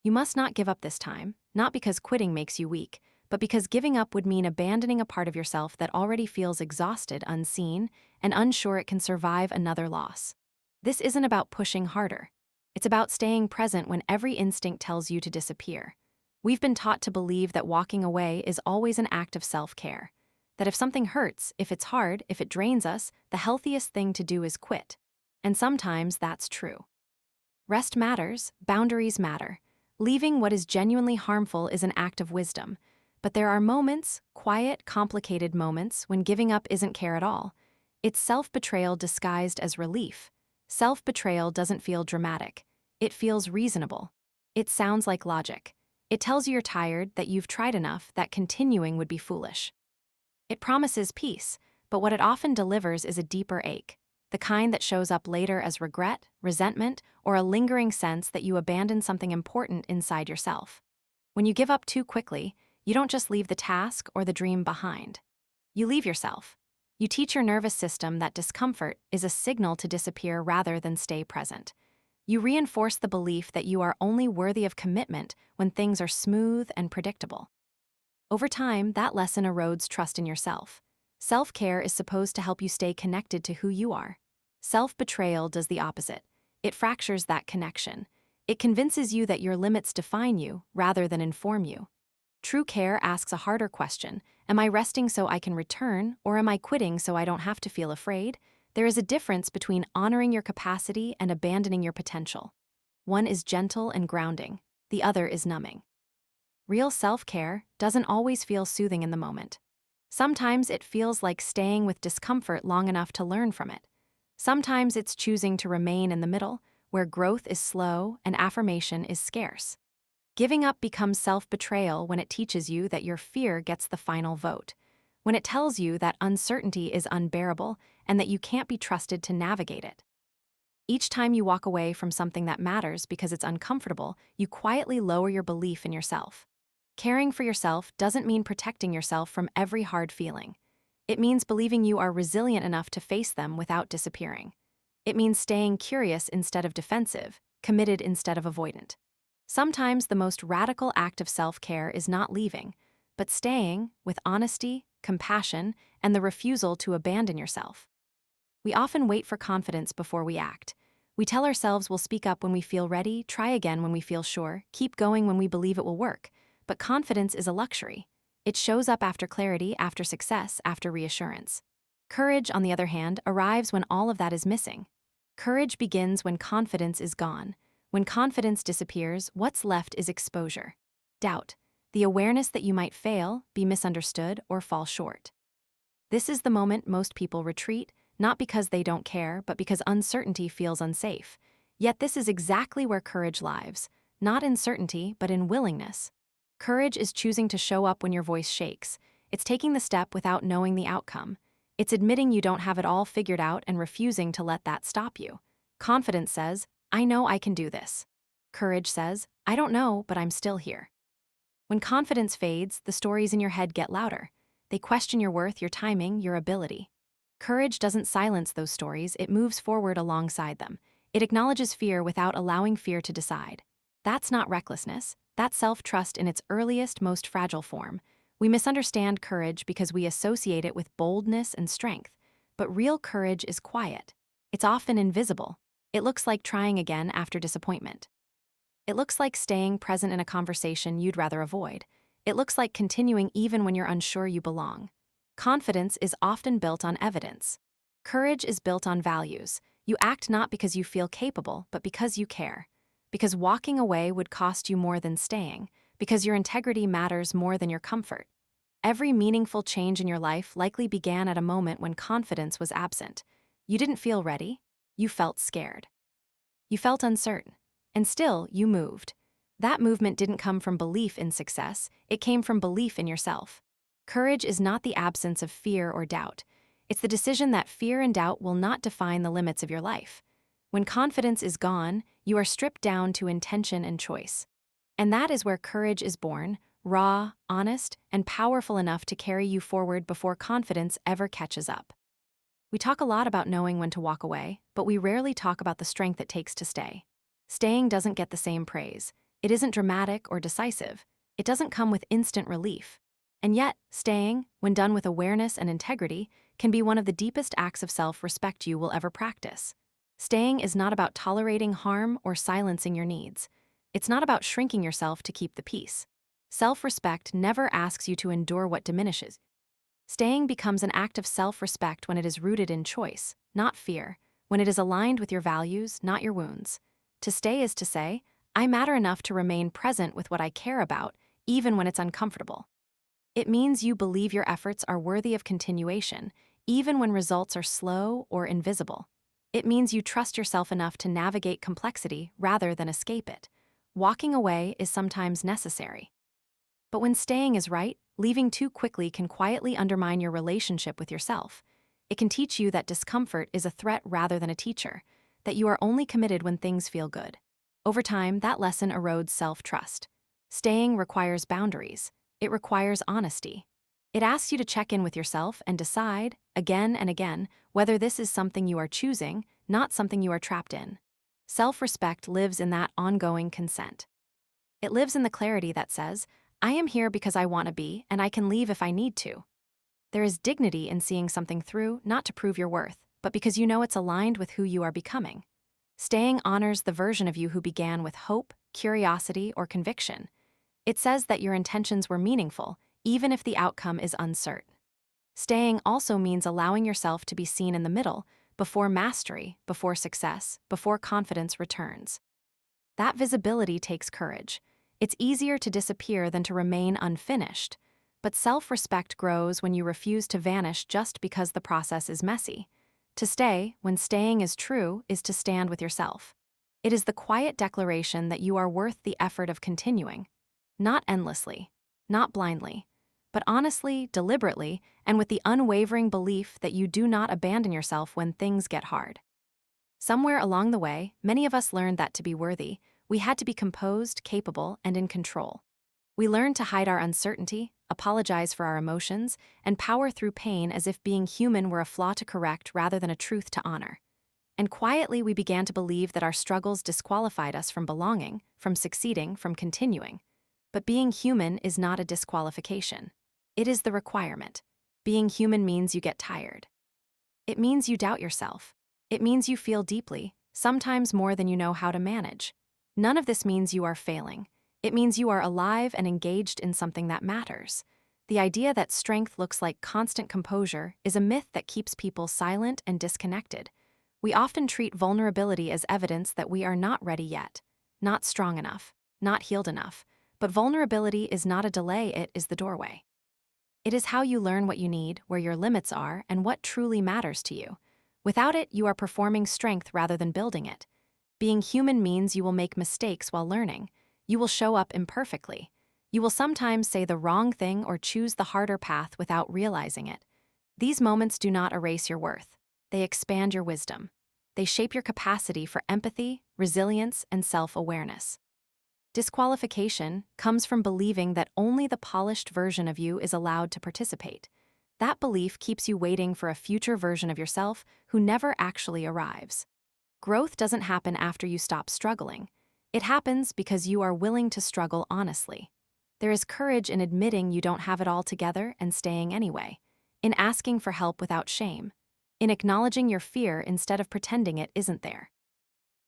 You must not give up this time, not because quitting makes you weak, but because giving up would mean abandoning a part of yourself that already feels exhausted, unseen, and unsure it can survive another loss. This isn't about pushing harder. It's about staying present when every instinct tells you to disappear. We've been taught to believe that walking away is always an act of self-care. That if something hurts, if it's hard, if it drains us, the healthiest thing to do is quit. And sometimes that's true. Rest matters, boundaries matter. Leaving what is genuinely harmful is an act of wisdom. But there are moments, quiet, complicated moments, when giving up isn't care at all. It's self-betrayal disguised as relief. Self-betrayal doesn't feel dramatic. It feels reasonable. It sounds like logic. It tells you you're tired, that you've tried enough, that continuing would be foolish. It promises peace, but what it often delivers is a deeper ache, the kind that shows up later as regret, resentment, or a lingering sense that you abandoned something important inside yourself. When you give up too quickly, you don't just leave the task or the dream behind. You leave yourself. You teach your nervous system that discomfort is a signal to disappear rather than stay present. You reinforce the belief that you are only worthy of commitment when things are smooth and predictable. Over time, that lesson erodes trust in yourself. Self-care is supposed to help you stay connected to who you are. Self-betrayal does the opposite. It fractures that connection. It convinces you that your limits define you rather than inform you. True care asks a harder question. Am I resting so I can return, or am I quitting so I don't have to feel afraid? There is a difference between honoring your capacity and abandoning your potential. One is gentle and grounding. The other is numbing. Real self-care doesn't always feel soothing in the moment. Sometimes it feels like staying with discomfort long enough to learn from it. Sometimes it's choosing to remain in the middle, where growth is slow and affirmation is scarce. Giving up becomes self-betrayal when it teaches you that your fear gets the final vote, when it tells you that uncertainty is unbearable and that you can't be trusted to navigate it. Each time you walk away from something that matters because it's uncomfortable, you quietly lower your belief in yourself. Caring for yourself doesn't mean protecting yourself from every hard feeling. It means believing you are resilient enough to face them without disappearing. It means staying curious instead of defensive, committed instead of avoidant. Sometimes the most radical act of self-care is not leaving, but staying with honesty, compassion, and the refusal to abandon yourself. We often wait for confidence before we act. We tell ourselves we'll speak up when we feel ready, try again when we feel sure, keep going when we believe it will work. But confidence is a luxury. It shows up after clarity, after success, after reassurance. Courage, on the other hand, arrives when all of that is missing. Courage begins when confidence is gone. When confidence disappears, what's left is exposure. Doubt. The awareness that you might fail, be misunderstood, or fall short. This is the moment most people retreat, not because they don't care, but because uncertainty feels unsafe. Yet this is exactly where courage lives, not in certainty, but in willingness. Courage is choosing to show up when your voice shakes. It's taking the step without knowing the outcome. It's admitting you don't have it all figured out and refusing to let that stop you. Confidence says, I know I can do this. Courage says, I don't know, but I'm still here. When confidence fades, the stories in your head get louder. They question your worth, your timing, your ability. Courage doesn't silence those stories, it moves forward alongside them. It acknowledges fear without allowing fear to decide. That's not recklessness, that's self-trust in its earliest, most fragile form. We misunderstand courage because we associate it with boldness and strength. But real courage is quiet. It's often invisible. It looks like trying again after disappointment. It looks like staying present in a conversation you'd rather avoid. It looks like continuing even when you're unsure you belong. Confidence is often built on evidence. Courage is built on values. You act not because you feel capable, but because you care. Because walking away would cost you more than staying. Because your integrity matters more than your comfort. Every meaningful change in your life likely began at a moment when confidence was absent. You didn't feel ready. You felt scared. You felt uncertain. And still, you moved. That movement didn't come from belief in success. It came from belief in yourself. Courage is not the absence of fear or doubt. It's the decision that fear and doubt will not define the limits of your life. When confidence is gone, you are stripped down to intention and choice. And that is where courage is born, raw, honest, and powerful enough to carry you forward before confidence ever catches up. We talk a lot about knowing when to walk away, but we rarely talk about the strength it takes to stay. Staying doesn't get the same praise. It isn't dramatic or decisive. It doesn't come with instant relief. And yet, staying, when done with awareness and integrity, can be one of the deepest acts of self-respect you will ever practice. Staying is not about tolerating harm or silencing your needs. It's not about shrinking yourself to keep the peace. Self-respect never asks you to endure what diminishes. Staying becomes an act of self-respect when it is rooted in choice, not fear, when it is aligned with your values, not your wounds. To stay is to say, I matter enough to remain present with what I care about, even when it's uncomfortable. It means you believe your efforts are worthy of continuation, even when results are slow or invisible. It means you trust yourself enough to navigate complexity rather than escape it. Walking away is sometimes necessary. But when staying is right, leaving too quickly can quietly undermine your relationship with yourself. It can teach you that discomfort is a threat rather than a teacher, that you are only committed when things feel good. Over time, that lesson erodes self-trust. Staying requires boundaries. It requires honesty. It asks you to check in with yourself and decide, again and again, whether this is something you are choosing, not something you are trapped in. Self-respect lives in that ongoing consent. It lives in the clarity that says, I am here because I want to be, and I can leave if I need to. There is dignity in seeing something through, not to prove your worth, but because you know it's aligned with who you are becoming. Staying honors the version of you who began with hope, curiosity, or conviction. It says that your intentions were meaningful, even if the outcome is uncertain. Staying also means allowing yourself to be seen in the middle, before mastery, before success, before confidence returns. That visibility takes courage. It's easier to disappear than to remain unfinished, but self-respect grows when you refuse to vanish just because the process is messy. To stay, when staying is true, is to stand with yourself. It is the quiet declaration that you are worth the effort of continuing. Not endlessly, not blindly, but honestly, deliberately, and with the unwavering belief that you do not abandon yourself when things get hard. Somewhere along the way, many of us learned that to be worthy, we had to be composed, capable, and in control. We learned to hide our uncertainty, apologize for our emotions, and power through pain as if being human were a flaw to correct rather than a truth to honor. And quietly we began to believe that our struggles disqualified us from belonging, from succeeding, from continuing. But being human is not a disqualification. It is the requirement. Being human means you get tired. It means you doubt yourself. It means you feel deeply, sometimes more than you know how to manage. None of this means you are failing. It means you are alive and engaged in something that matters. The idea that strength looks like constant composure is a myth that keeps people silent and disconnected. We often treat vulnerability as evidence that we are not ready yet, not strong enough, not healed enough. But vulnerability is not a delay, it is the doorway. It is how you learn what you need, where your limits are, and what truly matters to you. Without it, you are performing strength rather than building it. Being human means you will make mistakes while learning. You will show up imperfectly. You will sometimes say the wrong thing or choose the harder path without realizing it. These moments do not erase your worth. They expand your wisdom. They shape your capacity for empathy, resilience, and self-awareness. Disqualification comes from believing that only the polished version of you is allowed to participate. That belief keeps you waiting for a future version of yourself who never actually arrives. Growth doesn't happen after you stop struggling. It happens because you are willing to struggle honestly. There is courage in admitting you don't have it all together and staying anyway, in asking for help without shame, in acknowledging your fear instead of pretending it isn't there.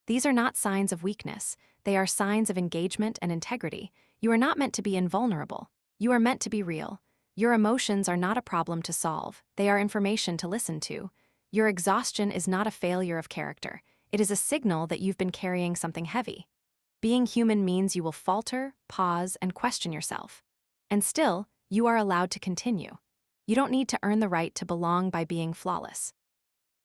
These are not signs of weakness. They are signs of engagement and integrity. You are not meant to be invulnerable. You are meant to be real. Your emotions are not a problem to solve. They are information to listen to. Your exhaustion is not a failure of character. It is a signal that you've been carrying something heavy. Being human means you will falter, pause, and question yourself. And still, you are allowed to continue. You don't need to earn the right to belong by being flawless.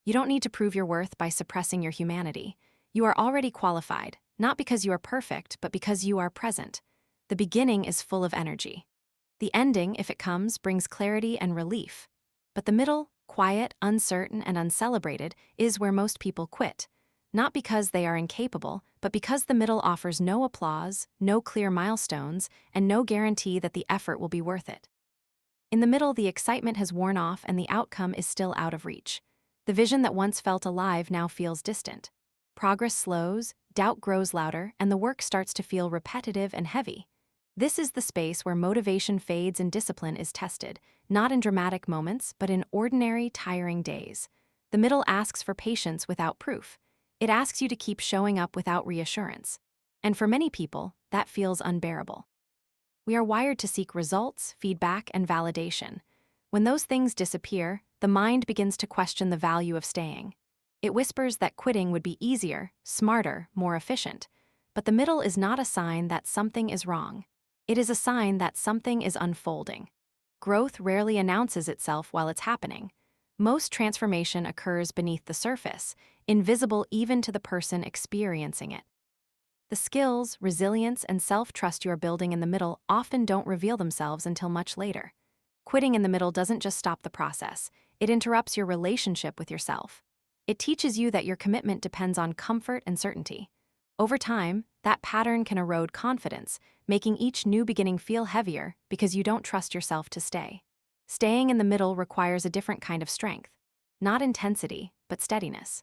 You don't need to prove your worth by suppressing your humanity. You are already qualified, not because you are perfect, but because you are present. The beginning is full of energy. The ending, if it comes, brings clarity and relief. But the middle, quiet, uncertain, and uncelebrated, is where most people quit. Not because they are incapable, but because the middle offers no applause, no clear milestones, and no guarantee that the effort will be worth it. In the middle, the excitement has worn off and the outcome is still out of reach. The vision that once felt alive now feels distant. Progress slows, doubt grows louder and the work starts to feel repetitive and heavy. This is the space where motivation fades and discipline is tested, not in dramatic moments, but in ordinary, tiring days. The middle asks for patience without proof. It asks you to keep showing up without reassurance. And for many people, that feels unbearable. We are wired to seek results, feedback, and validation. When those things disappear, the mind begins to question the value of staying. It whispers that quitting would be easier, smarter, more efficient. But the middle is not a sign that something is wrong. It is a sign that something is unfolding. Growth rarely announces itself while it's happening. Most transformation occurs beneath the surface, invisible even to the person experiencing it. The skills, resilience, and self-trust you are building in the middle often don't reveal themselves until much later. Quitting in the middle doesn't just stop the process, it interrupts your relationship with yourself. It teaches you that your commitment depends on comfort and certainty. Over time, that pattern can erode confidence, making each new beginning feel heavier because you don't trust yourself to stay. Staying in the middle requires a different kind of strength. Not intensity, but steadiness.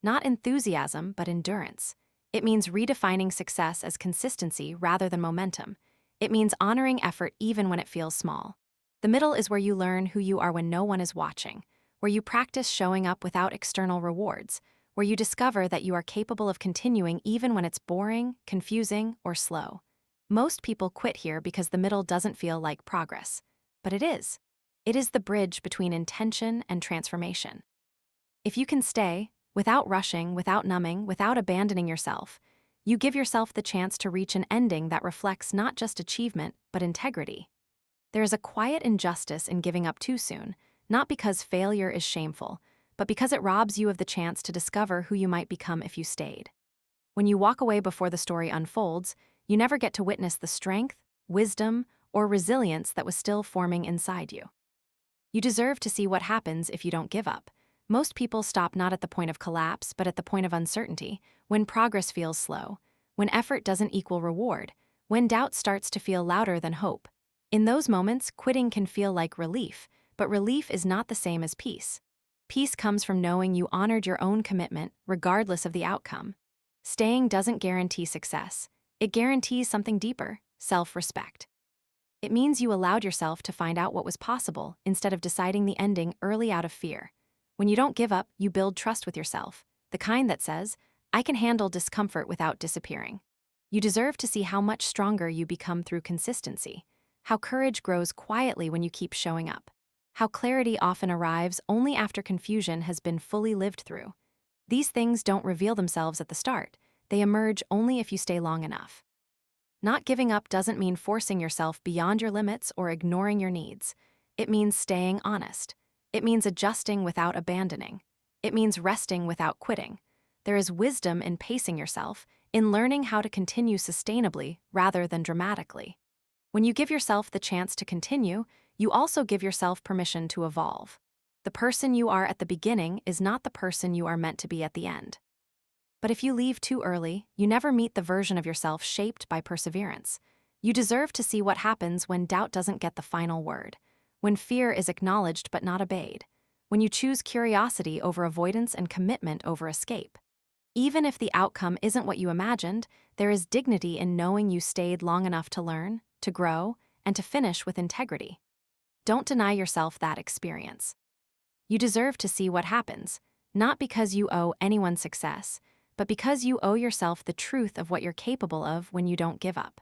Not enthusiasm, but endurance. It means redefining success as consistency rather than momentum. It means honoring effort even when it feels small. The middle is where you learn who you are when no one is watching, where you practice showing up without external rewards, where you discover that you are capable of continuing even when it's boring, confusing, or slow. Most people quit here because the middle doesn't feel like progress. But it is. It is the bridge between intention and transformation. If you can stay, without rushing, without numbing, without abandoning yourself, you give yourself the chance to reach an ending that reflects not just achievement, but integrity. There is a quiet injustice in giving up too soon, not because failure is shameful, but because it robs you of the chance to discover who you might become if you stayed. When you walk away before the story unfolds, you never get to witness the strength, wisdom, or resilience that was still forming inside you. You deserve to see what happens if you don't give up. Most people stop not at the point of collapse, but at the point of uncertainty, when progress feels slow, when effort doesn't equal reward, when doubt starts to feel louder than hope. In those moments, quitting can feel like relief, but relief is not the same as peace. Peace comes from knowing you honored your own commitment, regardless of the outcome. Staying doesn't guarantee success. It guarantees something deeper, self-respect. It means you allowed yourself to find out what was possible instead of deciding the ending early out of fear. When you don't give up, you build trust with yourself, the kind that says, I can handle discomfort without disappearing. You deserve to see how much stronger you become through consistency, how courage grows quietly when you keep showing up, how clarity often arrives only after confusion has been fully lived through. These things don't reveal themselves at the start. They emerge only if you stay long enough. Not giving up doesn't mean forcing yourself beyond your limits or ignoring your needs. It means staying honest. It means adjusting without abandoning. It means resting without quitting. There is wisdom in pacing yourself, in learning how to continue sustainably rather than dramatically. When you give yourself the chance to continue, you also give yourself permission to evolve. The person you are at the beginning is not the person you are meant to be at the end. But if you leave too early, you never meet the version of yourself shaped by perseverance. You deserve to see what happens when doubt doesn't get the final word, when fear is acknowledged but not obeyed, when you choose curiosity over avoidance and commitment over escape. Even if the outcome isn't what you imagined, there is dignity in knowing you stayed long enough to learn, to grow, and to finish with integrity. Don't deny yourself that experience. You deserve to see what happens, not because you owe anyone success, but because you owe yourself the truth of what you're capable of when you don't give up.